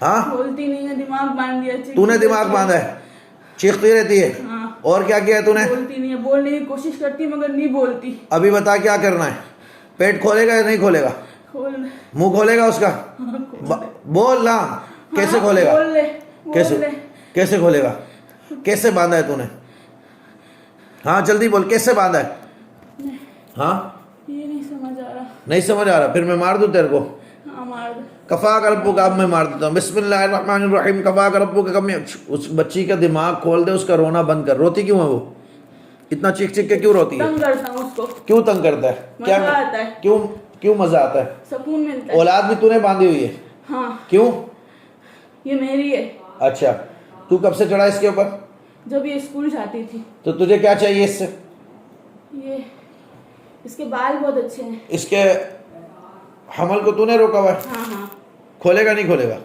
हाँ, बोलती नहीं है, दिमाग बांध दिया। तूने दिमाग बांधा है, चीखती रहती है। हाँ, और क्या किया है तूने? बोलती नहीं है, बोलने की कोशिश करती मगर नहीं बोलती। अभी बता क्या करना है? पेट खोलेगा या नहीं खोलेगा? खोल। मुंह खोलेगा उसका? हाँ, खोल ले। बोल ना, कैसे हाँ, खोलेगा? बोल ले, कैसे बोल ले। कैसे खोलेगा? कैसे बांधा है तूने? हाँ जल्दी बोल, कैसे बांधा है? हाँ, ये नहीं समझ आ रहा। नहीं समझ आ रहा? फिर मैं मार दूं तेरे को? हाँ, मार दे। कफा का रब्बू का, अब मैं मार देता हूँ। बिस्मिल्लाहिर्रहमानिर्रहीम। कफा का रब्बू का, उस बच्ची का दिमाग खोल दे, उसका रोना बंद कर। रोती क्यों है वो? इतना चीख चीख के क्यों रोती है? तंग करता हूँ उसको। क्यों तंग करता है? क्या मजा आता है, क्यों क्यों मजा आता है? सुकून मिलता है। औलाद भी तूने बांधी हुई है? हाँ, क्यों? ये मेरी है। अच्छा, तू कब से चढ़ा इसके ऊपर? जब ये स्कूल जाती थी। तो तुझे क्या चाहिए इससे? ये इसके बाल बहुत अच्छे हैं। इसके हमल को तूने रोका हुआ है? हाँ हाँ। खोलेगा नहीं खोलेगा?